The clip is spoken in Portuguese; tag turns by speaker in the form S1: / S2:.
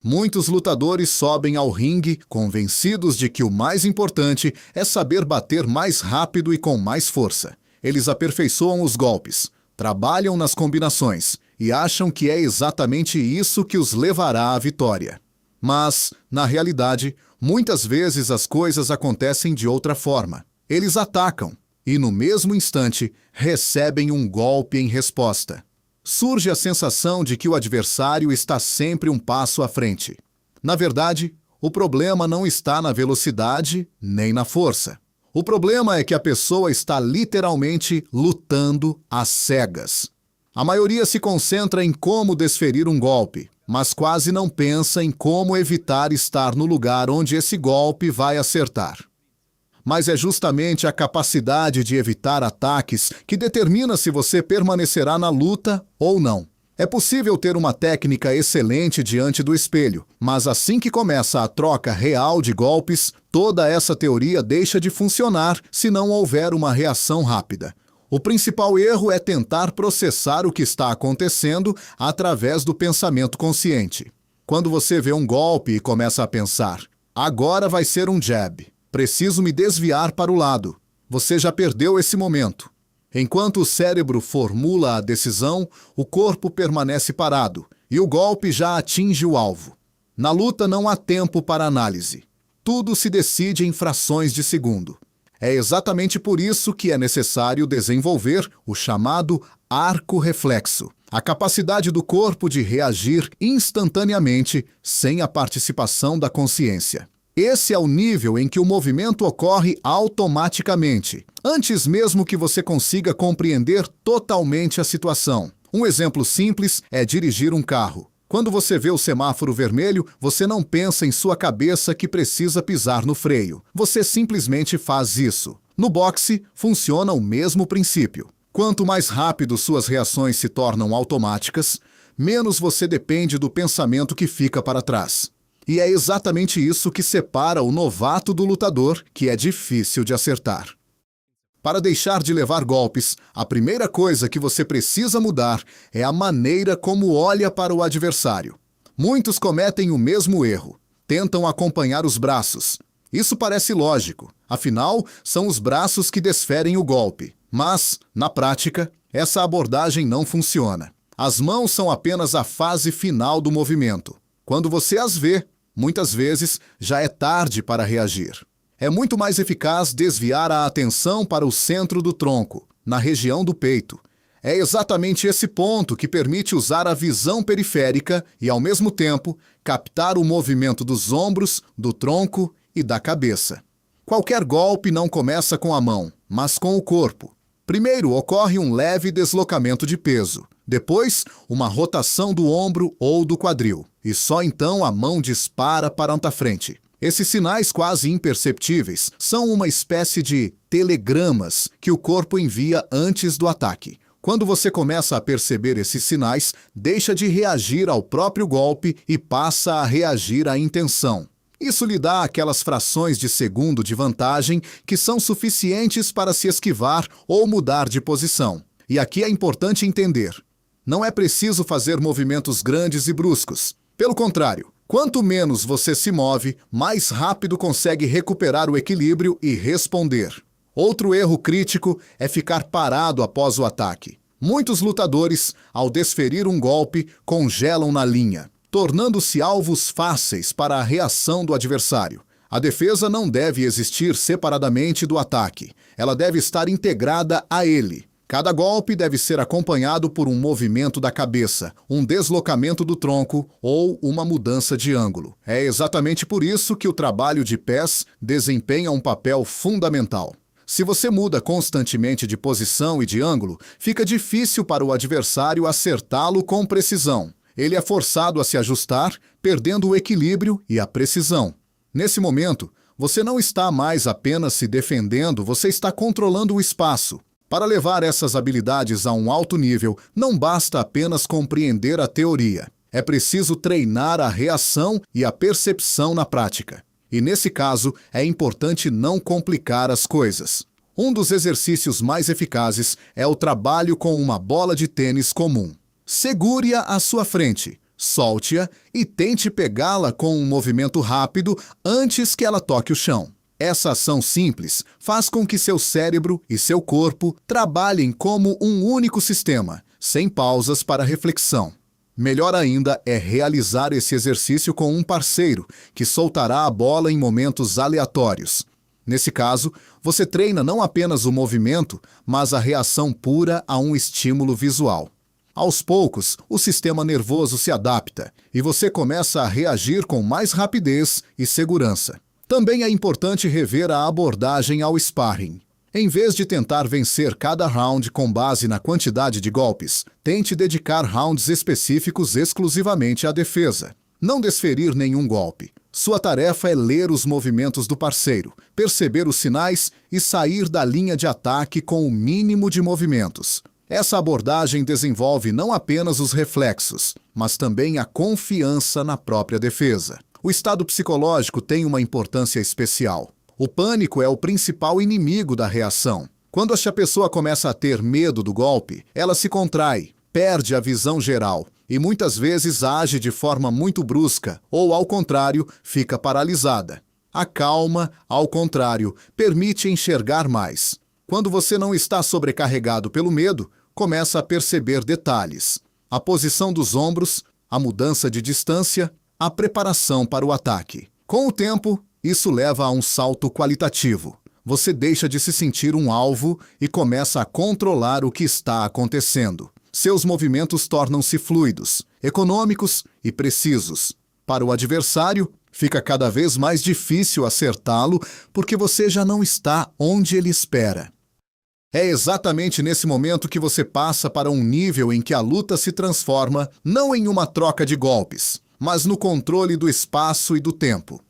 S1: Muitos lutadores sobem ao ringue convencidos de que o mais importante é saber bater mais rápido e com mais força. Eles aperfeiçoam os golpes, trabalham nas combinações e acham que é exatamente isso que os levará à vitória. Mas, na realidade, muitas vezes as coisas acontecem de outra forma. Eles atacam e, no mesmo instante, recebem um golpe em resposta. Surge a sensação de que o adversário está sempre um passo à frente. Na verdade, o problema não está na velocidade nem na força. O problema é que a pessoa está literalmente lutando às cegas. A maioria se concentra em como desferir um golpe, mas quase não pensa em como evitar estar no lugar onde esse golpe vai acertar. Mas é justamente a capacidade de evitar ataques que determina se você permanecerá na luta ou não. É possível ter uma técnica excelente diante do espelho, mas assim que começa a troca real de golpes, toda essa teoria deixa de funcionar se não houver uma reação rápida. O principal erro é tentar processar o que está acontecendo através do pensamento consciente. Quando você vê um golpe e começa a pensar, agora vai ser um jab, preciso me desviar para o lado. Você já perdeu esse momento. Enquanto o cérebro formula a decisão, o corpo permanece parado e o golpe já atinge o alvo. Na luta não há tempo para análise. Tudo se decide em frações de segundo. É exatamente por isso que é necessário desenvolver o chamado arco reflexo, a capacidade do corpo de reagir instantaneamente sem a participação da consciência. Esse é o nível em que o movimento ocorre automaticamente, antes mesmo que você consiga compreender totalmente a situação. Um exemplo simples é dirigir um carro. Quando você vê o semáforo vermelho, você não pensa em sua cabeça que precisa pisar no freio. Você simplesmente faz isso. No boxe, funciona o mesmo princípio. Quanto mais rápido suas reações se tornam automáticas, menos você depende do pensamento que fica para trás. E é exatamente isso que separa o novato do lutador, que é difícil de acertar. Para deixar de levar golpes, a primeira coisa que você precisa mudar é a maneira como olha para o adversário. Muitos cometem o mesmo erro. Tentam acompanhar os braços. Isso parece lógico, afinal, são os braços que desferem o golpe. Mas, na prática, essa abordagem não funciona. As mãos são apenas a fase final do movimento. Quando você as vê, muitas vezes já é tarde para reagir. É muito mais eficaz desviar a atenção para o centro do tronco, na região do peito. É exatamente esse ponto que permite usar a visão periférica e, ao mesmo tempo, captar o movimento dos ombros, do tronco e da cabeça. Qualquer golpe não começa com a mão, mas com o corpo. Primeiro ocorre um leve deslocamento de peso, depois uma rotação do ombro ou do quadril, e só então a mão dispara para a frente. Esses sinais quase imperceptíveis são uma espécie de telegramas que o corpo envia antes do ataque. Quando você começa a perceber esses sinais, deixa de reagir ao próprio golpe e passa a reagir à intenção. Isso lhe dá aquelas frações de segundo de vantagem que são suficientes para se esquivar ou mudar de posição. E aqui é importante entender: não é preciso fazer movimentos grandes e bruscos. Pelo contrário, quanto menos você se move, mais rápido consegue recuperar o equilíbrio e responder. Outro erro crítico é ficar parado após o ataque. Muitos lutadores, ao desferir um golpe, congelam na linha, tornando-se alvos fáceis para a reação do adversário. A defesa não deve existir separadamente do ataque. Ela deve estar integrada a ele. Cada golpe deve ser acompanhado por um movimento da cabeça, um deslocamento do tronco ou uma mudança de ângulo. É exatamente por isso que o trabalho de pés desempenha um papel fundamental. Se você muda constantemente de posição e de ângulo, fica difícil para o adversário acertá-lo com precisão. Ele é forçado a se ajustar, perdendo o equilíbrio e a precisão. Nesse momento, você não está mais apenas se defendendo, você está controlando o espaço. Para levar essas habilidades a um alto nível, não basta apenas compreender a teoria. É preciso treinar a reação e a percepção na prática. E nesse caso, é importante não complicar as coisas. Um dos exercícios mais eficazes é o trabalho com uma bola de tênis comum. Segure-a à sua frente. solte-a e tente pegá-la com um movimento rápido antes que ela toque o chão. Essa ação simples faz com que seu cérebro e seu corpo trabalhem como um único sistema, sem pausas para reflexão. Melhor ainda é realizar esse exercício com um parceiro, que soltará a bola em momentos aleatórios. Nesse caso, você treina não apenas o movimento, mas a reação pura a um estímulo visual. Aos poucos, o sistema nervoso se adapta e você começa a reagir com mais rapidez e segurança. Também é importante rever a abordagem ao sparring. Em vez de tentar vencer cada round com base na quantidade de golpes, tente dedicar rounds específicos exclusivamente à defesa. Não desferir nenhum golpe. Sua tarefa é ler os movimentos do parceiro, perceber os sinais e sair da linha de ataque com o mínimo de movimentos. Essa abordagem desenvolve não apenas os reflexos, mas também a confiança na própria defesa. O estado psicológico tem uma importância especial. O pânico é o principal inimigo da reação. Quando esta pessoa começa a ter medo do golpe, ela se contrai, perde a visão geral e muitas vezes age de forma muito brusca ou, ao contrário, fica paralisada. A calma, ao contrário, permite enxergar mais. Quando você não está sobrecarregado pelo medo, começa a perceber detalhes. A posição dos ombros, a mudança de distância, a preparação para o ataque. Com o tempo, isso leva a um salto qualitativo. Você deixa de se sentir um alvo e começa a controlar o que está acontecendo. Seus movimentos tornam-se fluidos, econômicos e precisos. Para o adversário, fica cada vez mais difícil acertá-lo porque você já não está onde ele espera. É exatamente nesse momento que você passa para um nível em que a luta se transforma não em uma troca de golpes, mas no controle do espaço e do tempo.